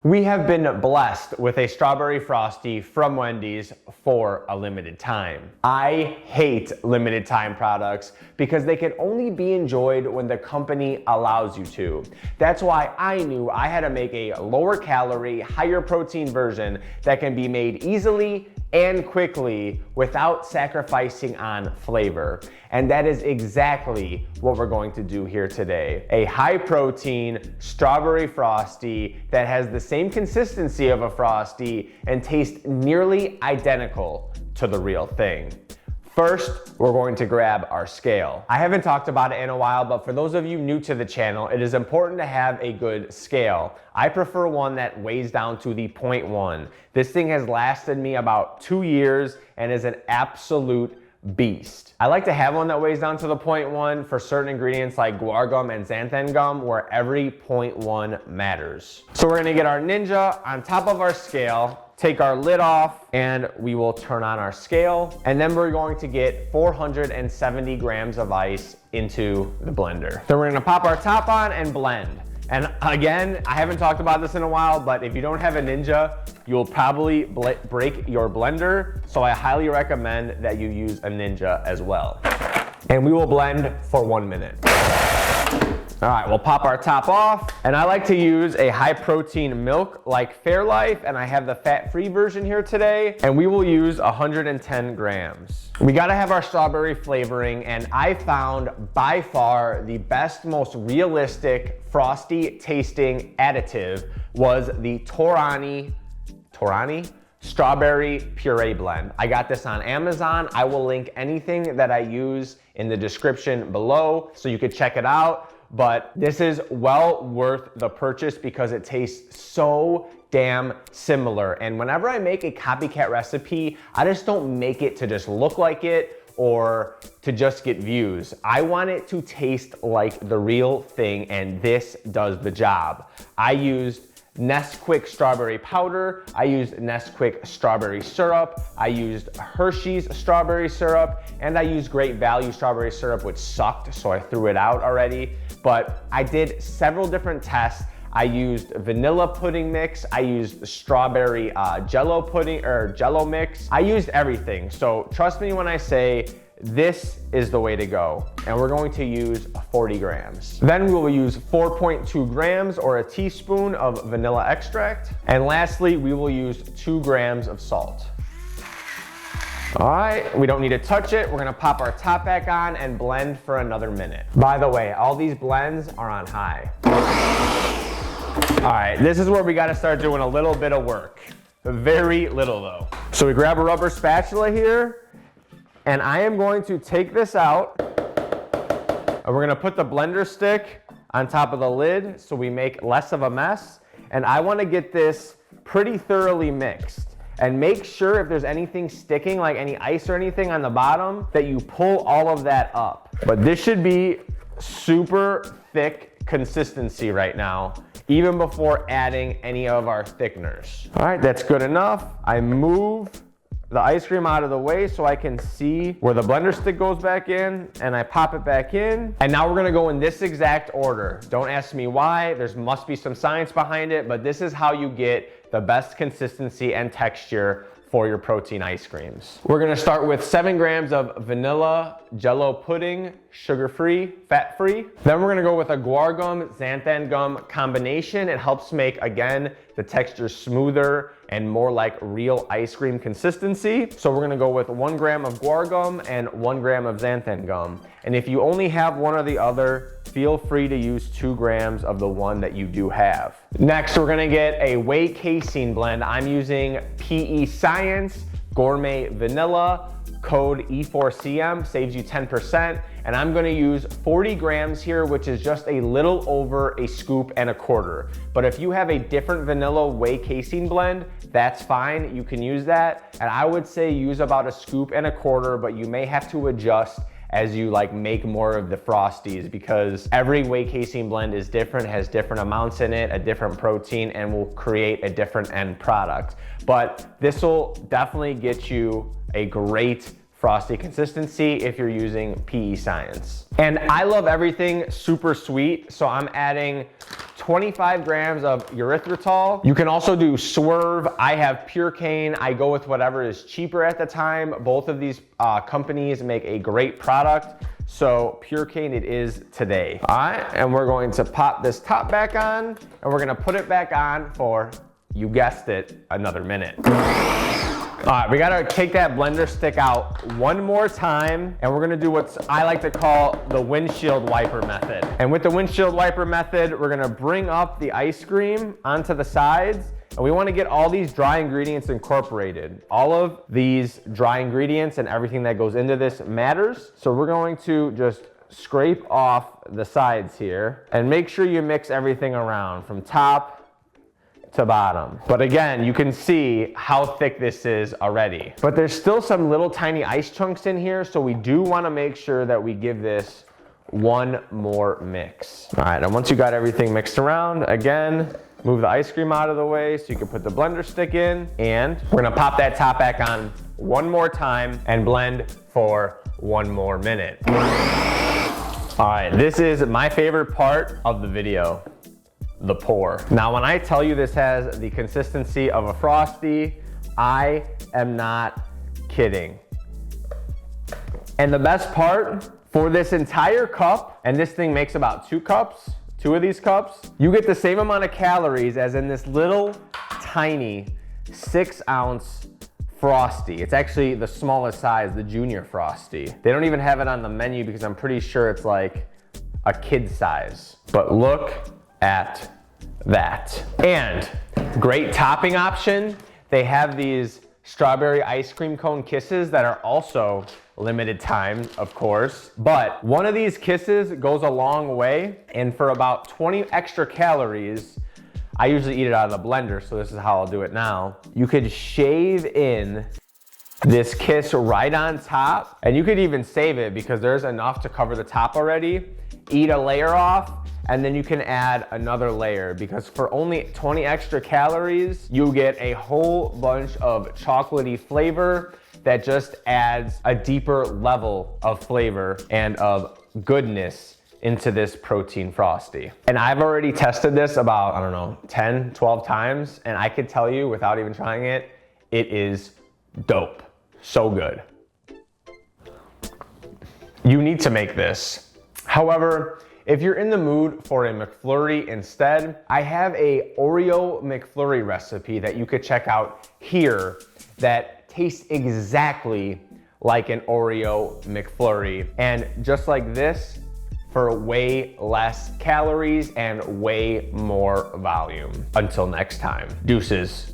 We have been blessed with a strawberry Frosty from Wendys for a limited time. I hate limited time products because they can only be enjoyed when the company allows you to. That's why I knew I had to make a lower calorie, higher protein version that can be made easily and quickly without sacrificing on flavor. And that is exactly what we're going to do here today. A high protein strawberry Frosty that has the same consistency of a Frosty and tastes nearly identical to the real thing. First, we're going to grab our scale. I haven't talked about it in a while, but for those of you new to the channel, it is important to have a good scale. I prefer one that weighs down to the 0.1. This thing has lasted me about 2 years and is an absolute beast. I like to have one that weighs down to the 0.1 for certain ingredients like Guar Gum and Xanthan Gum, where every 0.1 matters. So we're gonna get our Ninja on top of our scale, take our lid off, and we will turn on our scale. And then we're going to get 470 grams of ice into the blender. Then we're gonna pop our top on and blend. And again, I haven't talked about this in a while, but if you don't have a Ninja, you'll probably break your blender. So I highly recommend that you use a Ninja as well. And we will blend for 1 minute. All right, we'll pop our top off. And I like to use a high protein milk like Fairlife, and I have the fat-free version here today. And we will use 110 grams. We gotta have our strawberry flavoring, and I found by far the best, most realistic Frosty tasting additive was the Torani strawberry puree blend. I got this on Amazon. I will link anything that I use in the description below so you could check it out. But this is well worth the purchase because it tastes so damn similar. And whenever I make a copycat recipe, I just don't make it to just look like it or to just get views. I want it to taste like the real thing, and this does the job. I used Nesquik strawberry powder, I used Nesquik strawberry syrup, I used Hershey's strawberry syrup, and I used Great Value strawberry syrup, which sucked, so I threw it out already. But I did several different tests. I used vanilla pudding mix, I used strawberry jello pudding or jello mix. I used everything. So trust me when I say this is the way to go. And we're going to use 40 grams. Then we will use 4.2 grams or a teaspoon of vanilla extract. And lastly, we will use 2 grams of salt. All right, we don't need to touch it. We're gonna pop our top back on and blend for another minute. By the way, all these blends are on high. All right, this is where we gotta start doing a little bit of work. Very little though. So we grab a rubber spatula here, and I am going to take this out, and we're gonna put the blender stick on top of the lid so we make less of a mess. And I wanna get this pretty thoroughly mixed. And make sure if there's anything sticking, like any ice or anything on the bottom, that you pull all of that up. But this should be super thick consistency right now, even before adding any of our thickeners. All right, that's good enough. I move the ice cream out of the way so I can see where the blender stick goes back in, and I pop it back in. And now we're gonna go in this exact order. Don't ask me why, there must be some science behind it, but this is how you get the best consistency and texture for your protein ice creams. We're gonna start with 7 grams of vanilla jello pudding, sugar-free, fat-free. Then we're gonna go with a Guar Gum, Xanthan Gum combination. It helps make, again, the texture smoother and more like real ice cream consistency. So we're gonna go with 1 gram of Guar Gum and 1 gram of Xanthan Gum. And if you only have one or the other, feel free to use 2 grams of the one that you do have. Next, we're gonna get a whey casein blend. I'm using PE Science Gourmet Vanilla, code E4CM, saves you 10%. And I'm gonna use 40 grams here, which is just a little over a scoop and a quarter. But if you have a different vanilla whey casein blend, that's fine, you can use that. And I would say use about a scoop and a quarter, but you may have to adjust as you make more of the Frosties, because every whey casein blend is different, has different amounts in it, a different protein, and will create a different end product. But this will definitely get you a great Frosty consistency if you're using PE Science. And I love everything super sweet, so I'm adding 25 grams of erythritol. You can also do Swerve. I have Purecane. I go with whatever is cheaper at the time. Both of these companies make a great product. So Purecane it is today. All right, and we're going to pop this top back on, and we're gonna put it back on for, you guessed it, another minute. All right, we gotta take that blender stick out one more time, and we're gonna do what I like to call the windshield wiper method. And with the windshield wiper method, we're gonna bring up the ice cream onto the sides, and we wanna get all these dry ingredients incorporated. All of these dry ingredients and everything that goes into this matters. So we're going to just scrape off the sides here, and make sure you mix everything around from top to bottom. But again, you can see how thick this is already. But there's still some little tiny ice chunks in here, so we do want to make sure that we give this one more mix. All right, and once you got everything mixed around, again, move the ice cream out of the way so you can put the blender stick in, and we're gonna pop that top back on one more time and blend for one more minute. All right, this is my favorite part of the video. The pour. Now, when I tell you this has the consistency of a Frosty, I am not kidding. And the best part, for this entire cup, and this thing makes about 2 cups, 2 of these cups, you get the same amount of calories as in this little tiny 6-ounce Frosty. It's actually the smallest size, the junior Frosty. They don't even have it on the menu because I'm pretty sure it's like a kid size. But look at that. And great topping option. They have these strawberry ice cream cone kisses that are also limited time, of course. But one of these kisses goes a long way, and for about 20 extra calories, I usually eat it out of the blender, so this is how I'll do it now. You could shave in this kiss right on top, and you could even save it because there's enough to cover the top already. Eat a layer off, and then you can add another layer, because for only 20 extra calories, you get a whole bunch of chocolatey flavor that just adds a deeper level of flavor and of goodness into this protein Frosty. And I've already tested this about, I don't know, 10, 12 times, and I could tell you without even trying it, it is dope. So good. You need to make this. However, if you're in the mood for a McFlurry instead, I have a Oreo McFlurry recipe that you could check out here that tastes exactly like an Oreo McFlurry. And just like this, for way less calories and way more volume. Until next time, deuces.